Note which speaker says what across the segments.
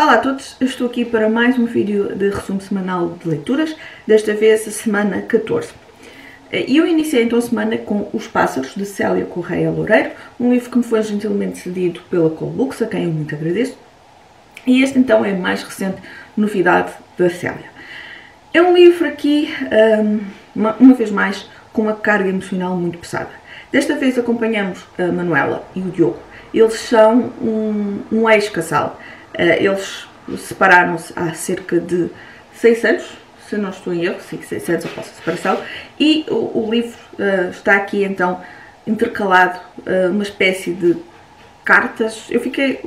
Speaker 1: Olá a todos, eu estou aqui para mais um vídeo de resumo semanal de leituras, desta vez a semana 14. E eu iniciei então a semana com Os Pássaros, de Célia Correia Loureiro, um livro que me foi gentilmente cedido pela Colbooks, a quem eu muito agradeço. E este então é a mais recente novidade da Célia. É um livro aqui, uma vez mais, com uma carga emocional muito pesada. Desta vez acompanhamos a Manuela e o Diogo. Eles são um ex-casal. Eles separaram-se há cerca de 6 anos, se não estou em erro, sim, 6 anos após a separação, e o livro está aqui então intercalado uma espécie de cartas. Eu fiquei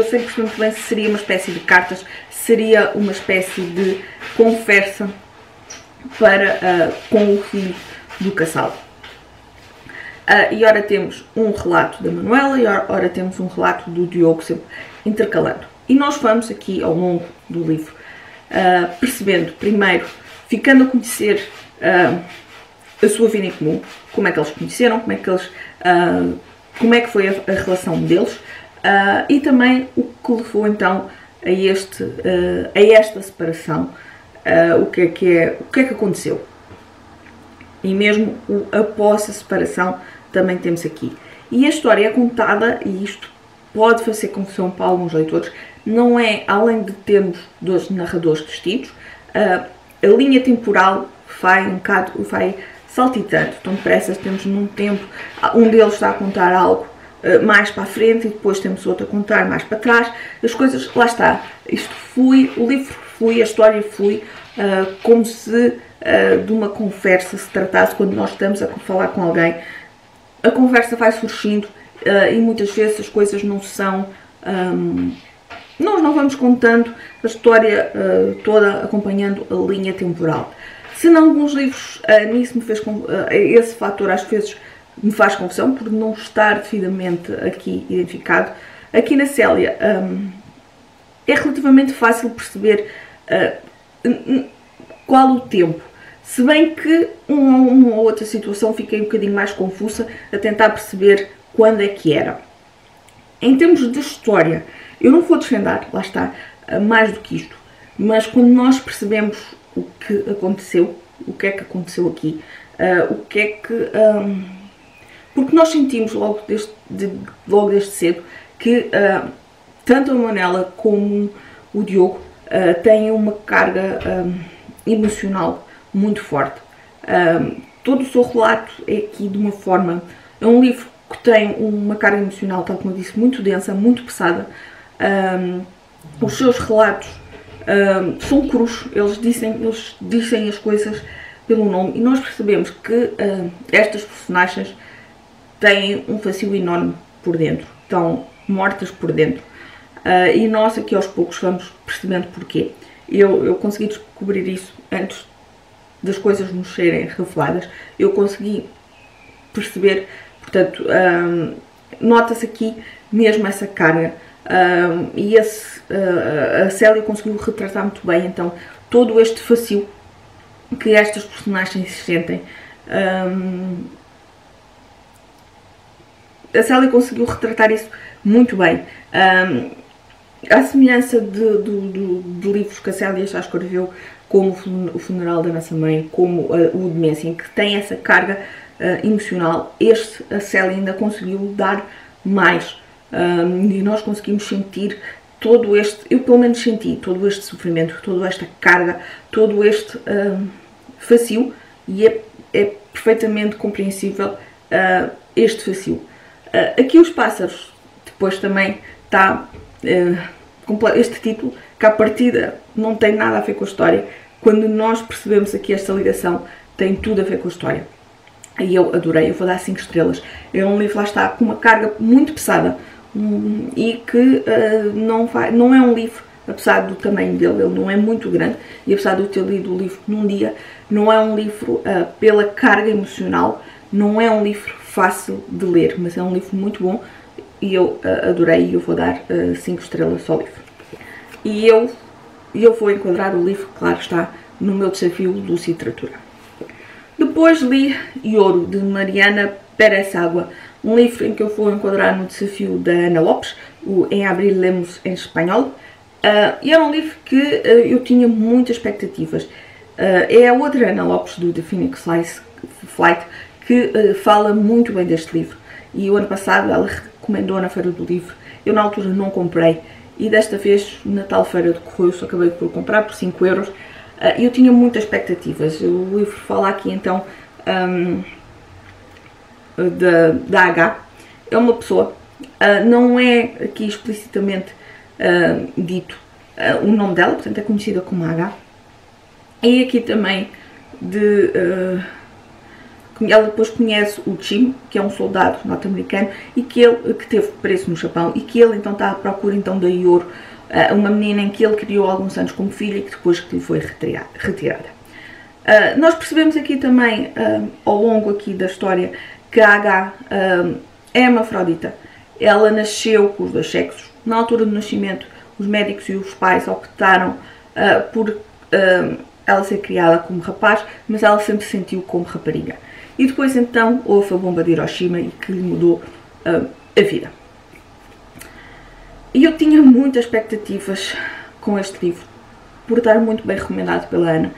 Speaker 1: sem perceber muito bem se seria uma espécie de cartas, seria uma espécie de conversa para, com o filho do casal. E ora temos um relato da Manuela e ora temos um relato do Diogo, sempre intercalando. E nós vamos aqui ao longo do livro percebendo, primeiro, ficando a conhecer a sua vida em comum, como é que eles conheceram, como é que foi a relação deles e também o que levou então a esta separação, o que é que aconteceu. E mesmo após a separação também temos aqui. E a história é contada, e isto pode fazer confusão para alguns leitores, não é, além de termos dois narradores distintos, a linha temporal vai saltitando. Então depressa temos num tempo, um deles está a contar algo mais para a frente e depois temos outro a contar mais para trás. As coisas, lá está, isto flui, o livro flui, a história flui, como se de uma conversa se tratasse. Quando nós estamos a falar com alguém, a conversa vai surgindo e muitas vezes as coisas não são... nós não vamos contando a história toda acompanhando a linha temporal. Se em alguns livros nisso me fez esse fator às vezes me faz confusão por não estar devidamente aqui identificado. Aqui na Célia é relativamente fácil perceber qual o tempo. Se bem que uma ou outra situação fiquei um bocadinho mais confusa a tentar perceber quando é que era. Em termos de história, eu não vou desvendar, lá está, mais do que isto, mas quando nós percebemos o que aconteceu, o que é que aconteceu aqui, porque nós sentimos logo desde cedo que tanto a Manuela como o Diogo têm uma carga emocional muito forte. Todo o seu relato é aqui de uma forma... É um livro que tem uma carga emocional, tal como eu disse, muito densa, muito pesada. Os seus relatos são crus, eles dizem as coisas pelo nome e nós percebemos que estas personagens têm um vazio enorme por dentro, estão mortas por dentro. E nós aqui aos poucos vamos percebendo porquê. Eu consegui descobrir isso antes das coisas nos serem reveladas. Eu consegui perceber, portanto, nota-se aqui mesmo essa carga e a Célia conseguiu retratar muito bem então todo este vazio que estas personagens sentem. A Célia conseguiu retratar isso muito bem. À semelhança de livros que a Célia já escreveu, como O Funeral da Nossa Mãe, como o Demência, em que tem essa carga emocional, a Célia ainda conseguiu dar mais. E nós conseguimos sentir todo este, eu pelo menos senti todo este sofrimento, toda esta carga, todo este vazio, e é perfeitamente compreensível este vazio. Aqui Os Pássaros, depois também está este título, que à partida não tem nada a ver com a história. Quando nós percebemos aqui esta ligação, tem tudo a ver com a história. E eu adorei, eu vou dar 5 estrelas. É um livro, lá está, com uma carga muito pesada e que não é um livro, apesar do tamanho dele, ele não é muito grande, e apesar de eu ter lido o livro num dia, não é um livro pela carga emocional, não é um livro fácil de ler, mas é um livro muito bom e eu adorei, e eu vou dar 5 estrelas ao livro. E eu vou enquadrar o livro, claro está, no meu desafio de literatura. Depois li Ouro, de Mariana Pérez Água, um livro em que eu vou enquadrar no desafio da Ana Lopes, o Em Abril Lemos em Espanhol. E era um livro que eu tinha muitas expectativas. É a outra Ana Lopes do The Phoenix Flight que fala muito bem deste livro. E o ano passado ela recomendou na Feira do Livro. Eu na altura não comprei. E desta vez, na tal Feira de Correios, acabei por comprar por 5 euros. E eu tinha muitas expectativas. O livro fala aqui então da H. É uma pessoa. Não é aqui explicitamente dito o nome dela, portanto é conhecida como H. E aqui também ela depois conhece o Jim, que é um soldado norte-americano e que teve preso no Japão, e que ele então está à procura então da Ioro, uma menina em que ele criou há alguns anos como filha e que depois que lhe foi retirada. Nós percebemos aqui também, ao longo aqui da história, que a H é hermafrodita. Ela nasceu com os dois sexos. Na altura do nascimento, os médicos e os pais optaram por ela ser criada como rapaz, mas ela sempre se sentiu como rapariga. E depois então houve a bomba de Hiroshima e que lhe mudou a vida. E eu tinha muitas expectativas com este livro, por estar muito bem recomendado pela Ana,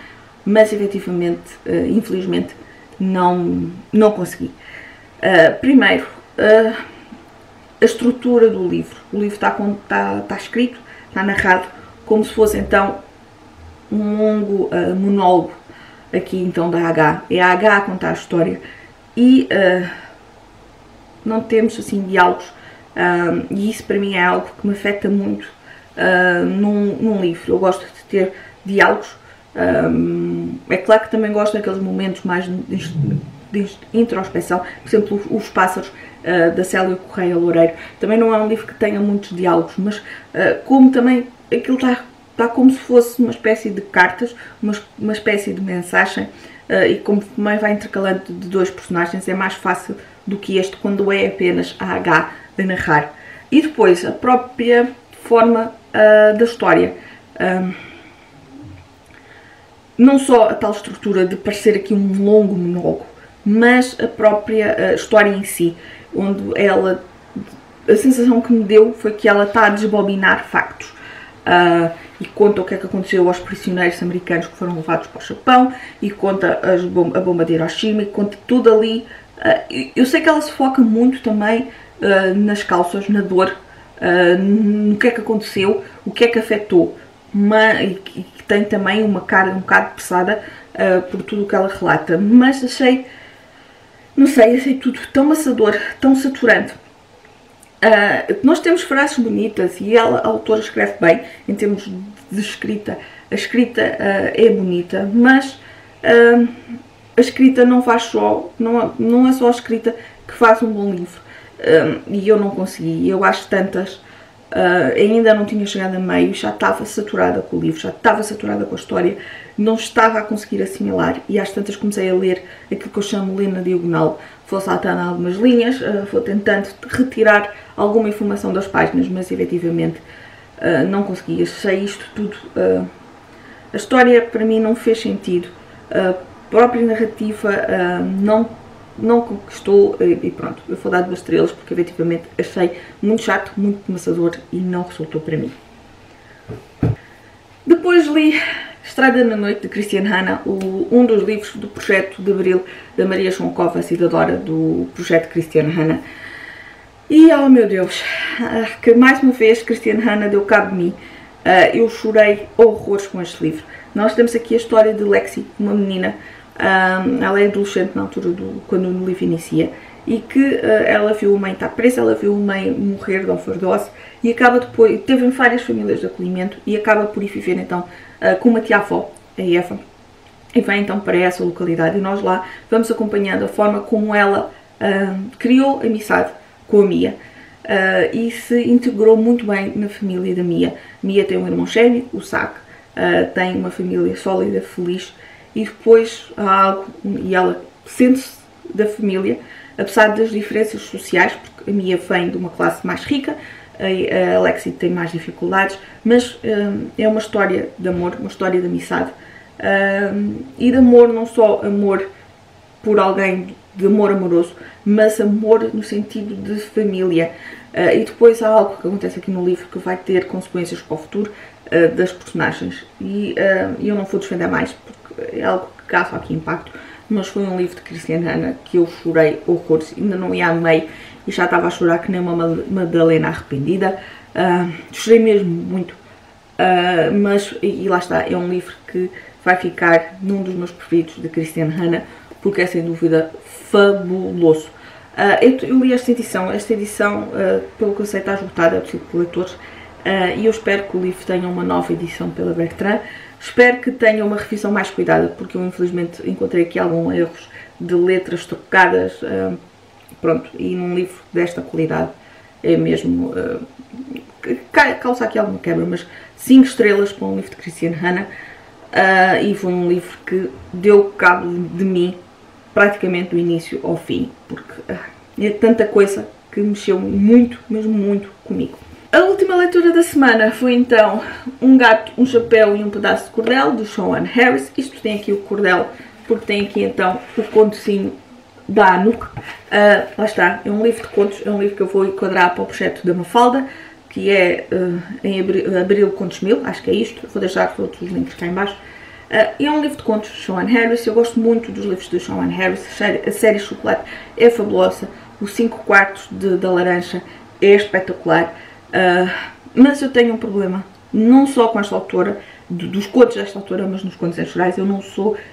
Speaker 1: mas efetivamente, infelizmente, não consegui. Primeiro, a estrutura do livro. O livro está escrito, está narrado, como se fosse então um longo monólogo aqui então da H. É a H a contar a história e não temos assim diálogos, e isso para mim é algo que me afeta muito num livro. Eu gosto de ter diálogos. É claro que também gosto daqueles momentos mais de introspeção, por exemplo Os Pássaros, da Célia Correia Loureiro. Também não é um livro que tenha muitos diálogos, mas como também aquilo está como se fosse uma espécie de cartas, uma espécie de mensagem, e como também vai intercalando de dois personagens, é mais fácil do que este quando é apenas a H a narrar. E depois a própria forma da história. Não só a tal estrutura de parecer aqui um longo monólogo, mas a própria história em si, onde a sensação que me deu foi que ela está a desbobinar factos. E conta o que é que aconteceu aos prisioneiros americanos que foram levados para o Japão, e conta a bomba de Hiroshima, e conta tudo ali. Eu sei que ela se foca muito também nas causas, na dor, no que é que aconteceu, o que é que afetou, e que tem também uma carga um bocado pesada por tudo o que ela relata, mas achei tudo tão maçador, tão saturante. Nós temos frases bonitas e a autora escreve bem em termos de escrita. A escrita é bonita, mas a escrita não é só a escrita que faz um bom livro. E eu não consegui. Eu acho tantas. Ainda não tinha chegado a meio, já estava saturada com o livro, já estava saturada com a história, não estava a conseguir assimilar, e às tantas comecei a ler aquilo que eu chamo ler na diagonal. Vou saltando algumas linhas, vou tentando retirar alguma informação das páginas, mas efetivamente não consegui. Achei isto tudo. A história para mim não fez sentido, a própria narrativa não conquistou, e pronto, eu vou dar 2 estrelas porque efetivamente achei muito chato, muito amassador e não resultou para mim. Depois li Estrada na Noite, de Christiane Hanna, um dos livros do projeto de abril da Maria João Covas e da Dora, do projeto Christiane Hanna. E oh meu Deus, que mais uma vez Christiane Hanna deu cabo de mim. Eu chorei horrores com este livro. Nós temos aqui a história de Lexi, uma menina. Ela é adolescente na altura quando o livro inicia, e que ela viu a mãe estar presa, ela viu a mãe morrer de overdose, e acaba depois, teve em várias famílias de acolhimento, e acaba por ir viver então com uma tia-avó, a Eva, e vem então para essa localidade, e nós lá vamos acompanhando a forma como ela criou amizade com a Mia, e se integrou muito bem na família da Mia. Mia tem um irmão gêmeo, o Zack, tem uma família sólida, feliz, e depois há algo, e ela sente-se da família, apesar das diferenças sociais, porque a Mia vem de uma classe mais rica, a Alexi tem mais dificuldades, mas é uma história de amor, uma história de amizade, e de amor, não só amor por alguém, de amor amoroso, mas amor no sentido de família. E depois há algo que acontece aqui no livro que vai ter consequências para o futuro, das personagens. E eu não vou defender mais, porque é algo que causa aqui impacto, mas foi um livro de Christiane Hanna que eu chorei horrores, ainda não ia a meio e já estava a chorar que nem uma Madalena arrependida. Chorei mesmo muito, mas, e lá está, é um livro que vai ficar num dos meus preferidos de Christiane Hanna, porque é sem dúvida fabuloso. Eu li esta edição, pelo que eu sei, está esgotada, é possível por leitores, e eu espero que o livro tenha uma nova edição pela Bertrand. Espero que tenha uma revisão mais cuidada, porque eu infelizmente encontrei aqui alguns erros de letras trocadas, pronto, e num livro desta qualidade é mesmo, causa aqui alguma quebra, mas 5 estrelas para um livro de Christiane Hanna, e foi um livro que deu cabo de mim praticamente do início ao fim, porque é tanta coisa que mexeu muito, mesmo muito comigo. A última leitura da semana foi então Um Gato, um Chapéu e um Pedaço de Cordel, do Sean Harris. Isto tem aqui o cordel, porque tem aqui então o contozinho da Anouk. Lá está, é um livro de contos, é um livro que eu vou enquadrar para o projeto da Mafalda, que é em Abril Contos 1000, acho que é isto, vou deixar todos os links cá em baixo. E é um livro de contos de Sean Harris. Eu gosto muito dos livros de Sean Harris, a série Chocolate é fabulosa, o 5 quartos da Laranja é espetacular. Mas eu tenho um problema, não só com esta autora, dos contos desta autora, mas nos contos em gerais. Eu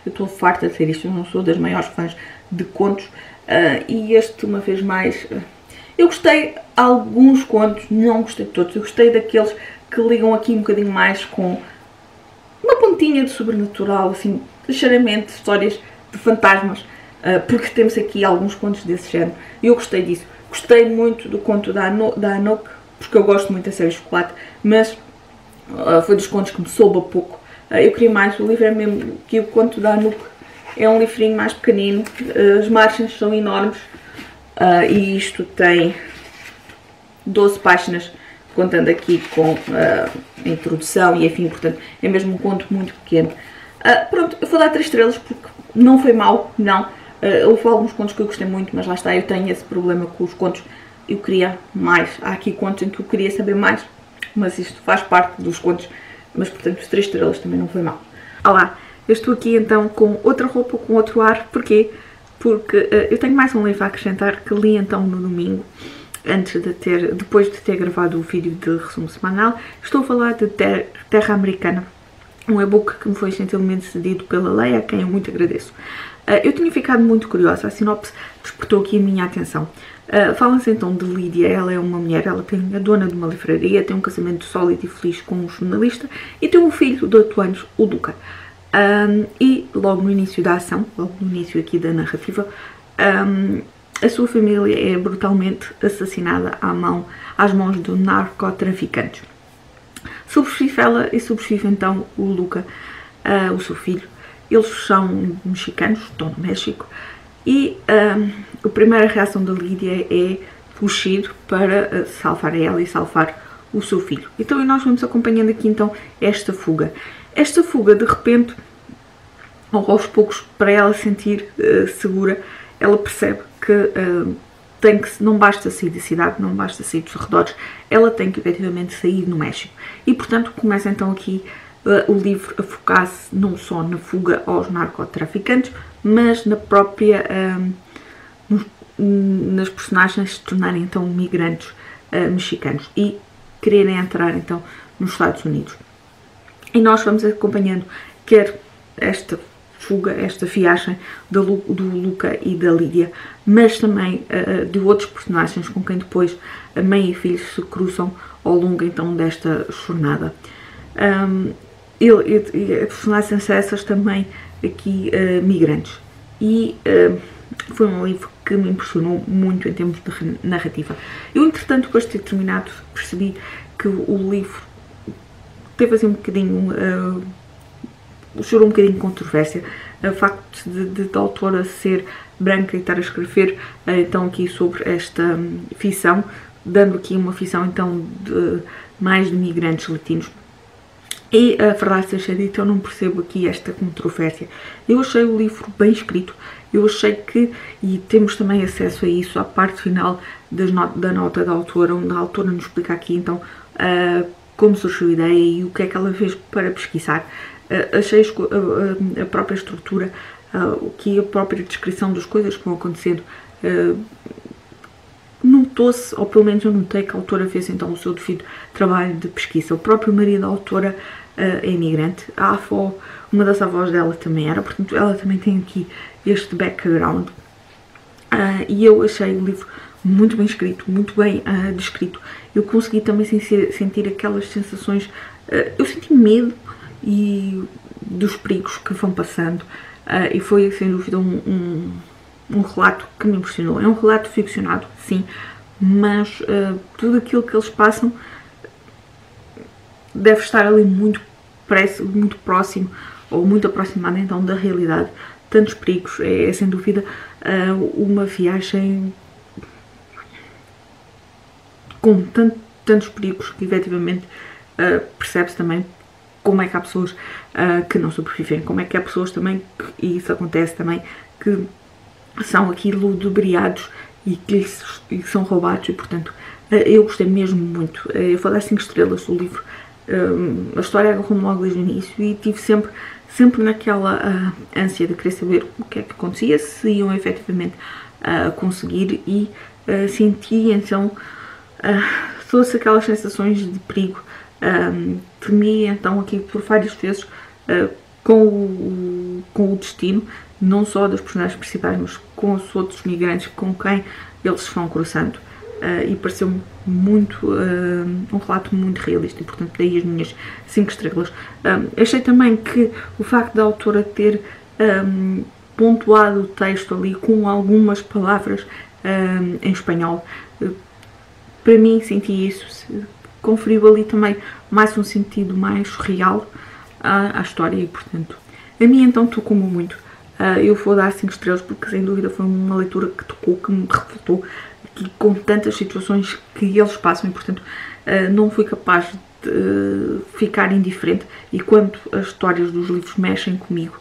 Speaker 1: estou farta de ser isto, eu não sou das maiores fãs de contos, e este, uma vez mais, eu gostei de alguns contos, não gostei de todos. Eu gostei daqueles que ligam aqui um bocadinho mais com uma pontinha de sobrenatural, assim, ligeiramente, histórias de fantasmas, porque temos aqui alguns contos desse género, e eu gostei disso. Gostei muito do conto da Anouk, porque eu gosto muito da série Chocolate, mas foi dos contos que me soube a pouco. Eu queria mais, o livro é mesmo que o conto da Anouk é um livrinho mais pequenino, as margens são enormes, e isto tem 12 páginas, contando aqui com a introdução e enfim, portanto é mesmo um conto muito pequeno. Pronto, eu vou dar 3 estrelas porque não foi mau, não. Houve alguns contos que eu gostei muito, mas lá está, eu tenho esse problema com os contos. Eu queria mais, há aqui contos em que eu queria saber mais, mas isto faz parte dos contos, mas portanto os 3 estrelas também não foi mal. Olá, eu estou aqui então com outra roupa, com outro ar. Porquê? Porque eu tenho mais um livro a acrescentar que li então no domingo, depois de ter gravado o vídeo de resumo semanal. Estou a falar de Terra Americana, um e-book que me foi gentilmente cedido pela Leia, a quem eu muito agradeço. Eu tinha ficado muito curiosa, a sinopse despertou aqui a minha atenção. Fala-se então de Lídia. Ela é uma mulher, ela é dona de uma livraria, tem um casamento sólido e feliz com um jornalista e tem um filho de 8 anos, o Luca. E logo no início da ação, logo no início aqui da narrativa, a sua família é brutalmente assassinada às mãos de narcotraficantes. Sobrevive ela e sobrevive então o Luca, o seu filho. Eles são mexicanos, estão no México, e a primeira reação da Lídia é fugir para salvar ela e salvar o seu filho. Então nós vamos acompanhando aqui então esta fuga. Esta fuga, de repente, ou aos poucos, para ela sentir segura, ela percebe que não basta sair da cidade, não basta sair dos arredores, ela tem que efetivamente sair no México. E portanto começa então aqui o livro a focar-se não só na fuga aos narcotraficantes, mas na própria, nas personagens se tornarem então migrantes mexicanos e quererem entrar então nos Estados Unidos. E nós vamos acompanhando quer esta fuga, esta viagem do Luca e da Lídia, mas também de outros personagens com quem depois a mãe e filho se cruzam ao longo então desta jornada. Personagens são essas também aqui migrantes, e foi um livro que me impressionou muito em termos de narrativa. Eu, entretanto, depois de ter terminado, percebi que o livro teve assim um bocadinho, gerou um bocadinho de controvérsia, o facto de a autora ser branca e estar a escrever então aqui sobre esta ficção, dando aqui uma ficção então mais de migrantes latinos. E a verdade seja dita, eu não percebo aqui esta controvérsia. Eu achei o livro bem escrito, eu achei que, e temos também acesso a isso, à parte final da nota da autora, onde a autora nos explica aqui então como surgiu a ideia e o que é que ela fez para pesquisar. Achei a própria estrutura, que a própria descrição das coisas que vão acontecendo, notou-se, ou pelo menos eu notei, que a autora fez então o seu devido trabalho de pesquisa. O próprio marido da autora é imigrante, a avó, uma das avós dela também era, portanto ela também tem aqui este background. E eu achei o livro muito bem escrito, muito bem descrito. Eu consegui também sentir aquelas sensações, eu senti medo e dos perigos que vão passando, e foi sem dúvida um relato que me impressionou. É um relato ficcionado, sim, mas tudo aquilo que eles passam deve estar ali muito próximo, ou muito aproximado então da realidade. Tantos perigos, é sem dúvida uma viagem com tantos perigos que efetivamente percebe-se também como é que há pessoas que não sobrevivem, como é que há pessoas também, e isso acontece também, que são aqui ludibriados e que são roubados, e portanto eu gostei mesmo muito. Eu vou dar 5 estrelas do livro. A história agarrou-me logo desde o início e tive sempre naquela ânsia de querer saber o que é que acontecia, se iam efetivamente conseguir, e senti então todas aquelas sensações de perigo. Temi então aqui por várias vezes com o destino, não só dos personagens principais, mas com os outros migrantes com quem eles se vão cruzando. E pareceu-me muito um relato muito realista, e portanto daí as minhas 5 estrelas. Achei também que o facto da autora ter pontuado o texto ali com algumas palavras em espanhol, para mim senti isso, conferiu ali também mais um sentido mais real à história, e portanto a mim então tocou-me muito. Eu vou dar 5 estrelas porque sem dúvida foi uma leitura que tocou, que me refletou aqui com tantas situações que eles passam, e portanto não fui capaz de ficar indiferente. E quando as histórias dos livros mexem comigo,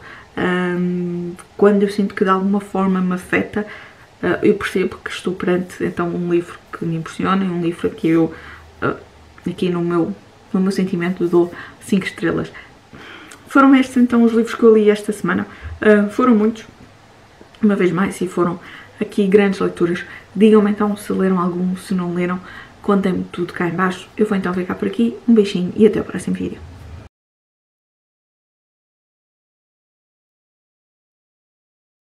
Speaker 1: quando eu sinto que de alguma forma me afeta, eu percebo que estou perante então um livro que me impressiona, um livro que eu aqui no meu sentimento dou 5 estrelas. Foram estes então os livros que eu li esta semana. Foram muitos, uma vez mais, e foram aqui grandes leituras. Digam-me então se leram algum, se não leram, contem-me tudo cá em baixo. Eu vou então ficar por aqui, um beijinho e até o próximo vídeo.